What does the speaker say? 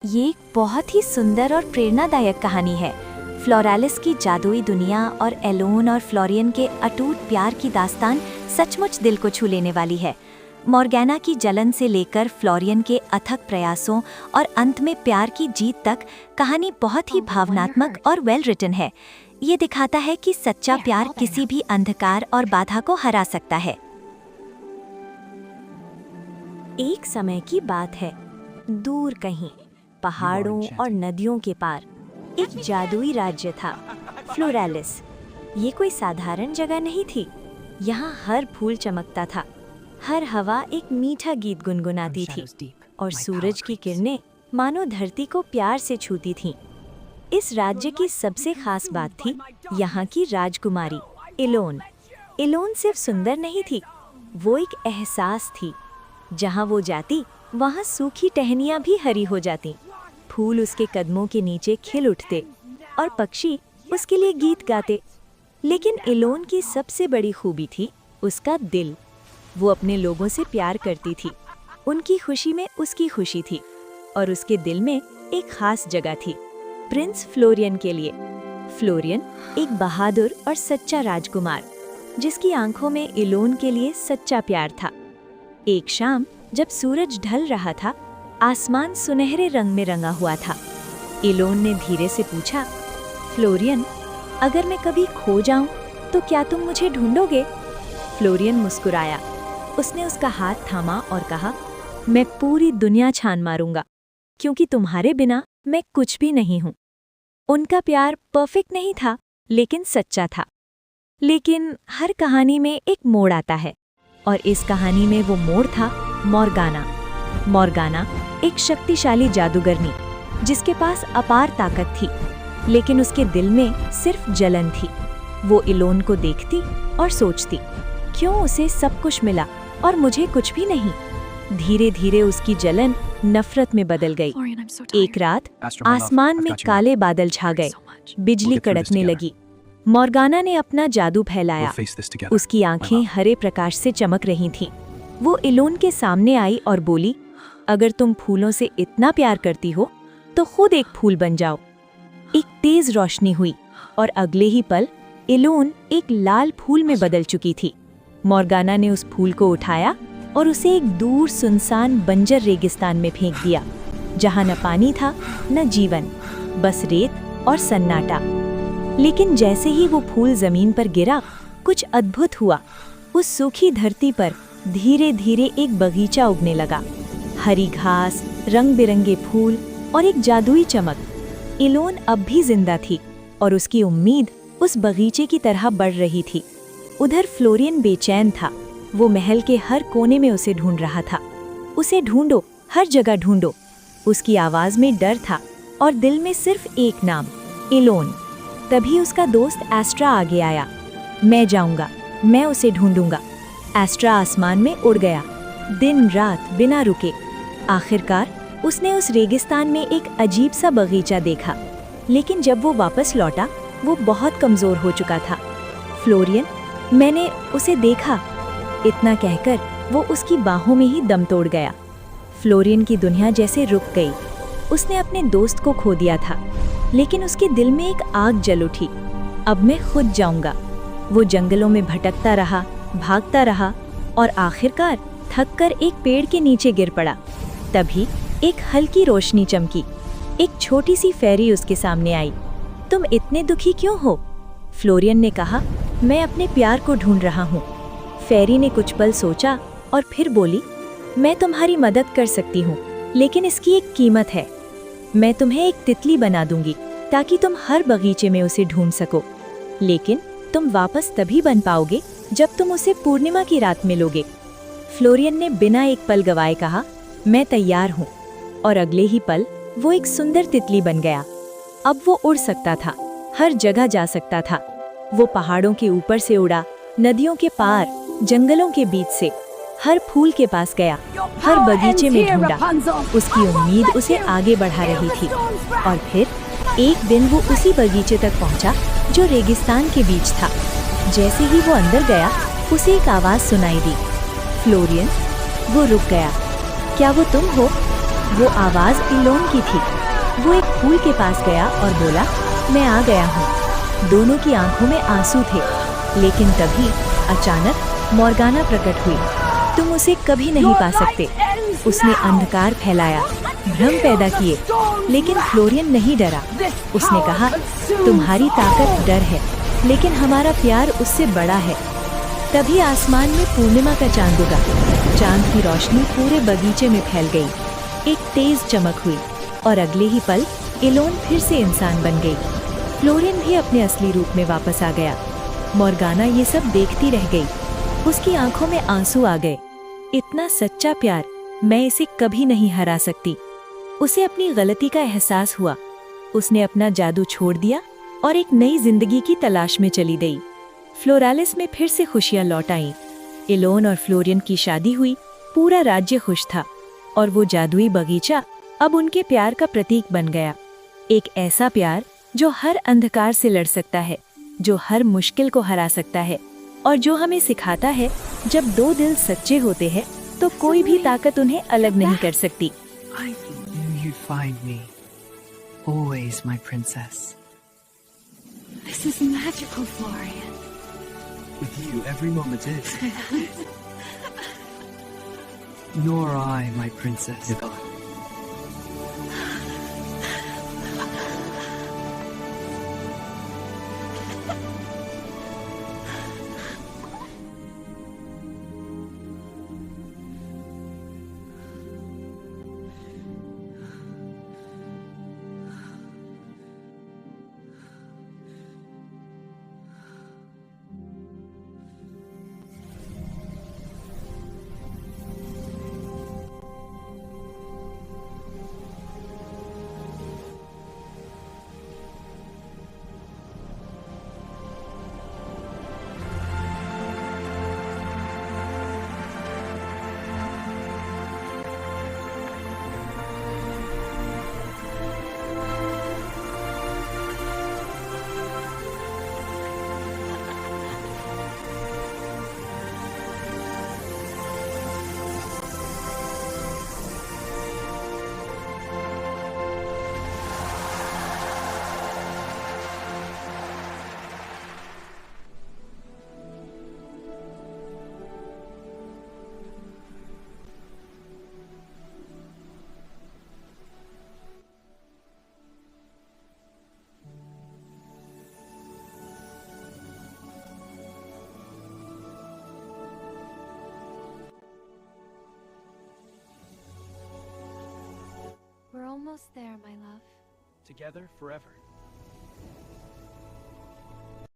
ये एक बहुत ही सुंदर और प्रेरणादायक कहानी है। फ्लोरालिस की जादुई दुनिया और एलोन और फ्लोरियन के अटूट प्यार की दास्तान सचमुच दिल को छू लेने वाली है। मॉर्गैना की जलन से लेकर फ्लोरियन के अथक प्रयासों और अंत में प्यार की जीत तक कहानी बहुत ही भावनात्मक और वेल रिटन है। ये दिखाता है कि सच्चा प्यार किसी भी अंधकार और बाधा को हरा सकता है। एक समय की बात है, दूर कहीं पहाड़ों और नदियों के पार एक जादुई राज्य था, फ्लोरालिस। ये कोई साधारण जगह नहीं थी। यहाँ हर फूल चमकता था, हर हवा एक मीठा गीत गुनगुनाती थी और सूरज की किरणें मानो धरती को प्यार से छूती थीं। इस राज्य की सबसे खास बात थी यहाँ की राजकुमारी एलोन। एलोन सिर्फ सुंदर नहीं थी, वो एक एहसास थी। जहाँ वो जाती वहाँ सूखी टहनियाँ भी हरी हो जाती, फूल उसके कदमों के नीचे खिल उठते और पक्षी उसके लिए गीत गाते। लेकिन एलोन की सबसे बड़ी खूबी थी उसका दिल। वो अपने लोगों से प्यार करती थी, उनकी खुशी में उसकी खुशी थी और उसके दिल में एक खास जगह थी प्रिंस फ्लोरियन के लिए। फ्लोरियन एक बहादुर और सच्चा राजकुमार, जिसकी आंखों में एलोन के लिए सच्चा प्यार था। एक शाम जब सूरज ढल रहा था, आसमान सुनहरे रंग में रंगा हुआ था। एलोन ने धीरे से पूछा, फ्लोरियन, अगर मैं कभी खो जाऊं तो क्या तुम मुझे ढूंढोगे? फ्लोरियन मुस्कुराया। उसने उसका हाथ थामा और कहा, मैं पूरी दुनिया छान मारूंगा, क्योंकि तुम्हारे बिना मैं कुछ भी नहीं हूं। उनका प्यार परफेक्ट नहीं था, लेकिन सच्चा था। लेकिन हर कहानी में एक मोड़ आता है, और इस कहानी में वो मोड़ था मॉर्गाना। मॉर्गाना एक शक्तिशाली जादूगरनी, जिसके पास अपार ताकत थी, लेकिन उसके दिल में सिर्फ जलन थी। वो एलोन को देखती और सोचती, क्यों उसे सब कुछ मिला और मुझे कुछ भी नहीं। धीरे धीरे उसकी जलन नफरत में बदल गई। एक रात आसमान में काले बादल छा गए, बिजली कड़कने लगी। मॉर्गाना ने अपना जादू फैलाया। उसकी आंखें हरे प्रकाश से चमक रही थीं। वो एलोन के सामने आई और बोली, अगर तुम फूलों से इतना प्यार करती हो तो खुद एक फूल बन जाओ। एक तेज रोशनी हुई और अगले ही पल एलोन एक लाल फूल में बदल चुकी थी। मॉर्गाना ने उस फूल को उठाया और उसे एक दूर सुनसान बंजर रेगिस्तान में फेंक दिया, जहाँ न पानी था न जीवन, बस रेत और सन्नाटा। लेकिन जैसे ही वो फूल जमीन पर गिरा, कुछ अद्भुत हुआ। उस सूखी धरती पर धीरे धीरे एक बगीचा उगने लगा। हरी घास, रंग बिरंगे फूल और एक जादुई चमक। एलोन अब भी जिंदा थी और उसकी उम्मीद उस बगीचे की तरह बढ़ रही थी। उधर फ्लोरियन बेचैन था। वो महल के हर कोने में उसे ढूंढ रहा था। उसे ढूंढो, हर जगह ढूंढो। उसकी आवाज में डर था और दिल में सिर्फ एक नाम, एलोन। तभी उसका दोस्त एस्ट्रा आगे आया। मैं जाऊंगा, मैं उसे ढूंढूंगा। एस्ट्रा आसमान में उड़ गया, दिन रात बिना रुके। आखिरकार उसने उस रेगिस्तान में एक अजीब सा बगीचा देखा, लेकिन जब वो वापस लौटा, वो बहुत कमजोर हो चुका था। फ्लोरियन, मैंने उसे देखा, इतना कहकर वो उसकी बाहों में ही दम तोड़ गया। फ्लोरियन की दुनिया जैसे रुक गई। उसने अपने दोस्त को खो दिया था, लेकिन उसके दिल में एक आग जल उठी। अब मैं खुद जाऊंगा। वो जंगलों में भटकता रहा, भागता रहा और आखिरकार थककर एक पेड़ के नीचे गिर पड़ा। तभी एक हल्की रोशनी चमकी। एक छोटी सी फेरी उसके सामने आई। तुम इतने दुखी क्यों हो? फ्लोरियन ने कहा, मैं अपने प्यार को ढूंढ रहा हूँ। फेरी ने कुछ पल सोचा और फिर बोली, मैं तुम्हारी मदद कर सकती हूँ, लेकिन इसकी एक कीमत है। मैं तुम्हें एक तितली बना दूंगी ताकि तुम हर बगीचे में उसे ढूंढ सको, लेकिन तुम वापस तभी बन पाओगे जब तुम उसे पूर्णिमा की रात मिलोगे। फ्लोरियन ने बिना एक पल गवाए कहा, मैं तैयार हूँ। और अगले ही पल वो एक सुंदर तितली बन गया। अब वो उड़ सकता था, हर जगह जा सकता था। वो पहाड़ों के ऊपर से उड़ा, नदियों के पार, जंगलों के बीच से, हर फूल के पास गया, हर बगीचे में ढूंढा। उसकी उम्मीद उसे आगे बढ़ा रही थी। और फिर एक दिन वो उसी बगीचे तक पहुंचा जो रेगिस्तान के बीच था। जैसे ही वो अंदर गया, उसे एक आवाज सुनाई दी, फ्लोरियन। वो रुक गया। क्या वो तुम हो? वो आवाज इलोन की थी। वो एक फूल के पास गया और बोला, मैं आ गया हूँ। दोनों की आंखों में आंसू थे। लेकिन तभी अचानक मॉर्गाना प्रकट हुई। तुम उसे कभी नहीं पा सकते। उसने अंधकार फैलाया, भ्रम पैदा किए, लेकिन फ्लोरियन नहीं डरा। उसने कहा, तुम्हारी ताकत डर है, लेकिन हमारा प्यार उससे बड़ा है। तभी आसमान में पूर्णिमा का चांद उगा। चांद की रोशनी पूरे बगीचे में फैल गई। एक तेज चमक हुई और अगले ही पल इलोन फिर से इंसान बन गई। फ्लोरियन भी अपने असली रूप में वापस आ गया। मॉर्गाना ये सब देखती रह गई। उसकी आंखों में आंसू आ गए। इतना सच्चा प्यार, मैं इसे कभी नहीं हरा सकती। उसे अपनी गलती का एहसास हुआ। उसने अपना जादू छोड़ दिया और एक नई जिंदगी की तलाश में चली गई। फ्लोरालिस में फिर से खुशियां लौट आईं। इलोन और फ्लोरियन की शादी हुई। पूरा राज्य खुश था और वो जादुई बगीचा अब उनके प्यार का प्रतीक बन गया। एक ऐसा प्यार जो हर अंधकार से लड़ सकता है, जो हर मुश्किल को हरा सकता है और जो हमें सिखाता है, जब दो दिल सच्चे होते हैं तो कोई भी ताकत उन्हें अलग नहीं कर सकती। I knew you'd find me. Always, my princess. This is magical, Florian. With you, every moment is. Nor I, my princess. We're almost there, my love. Together forever.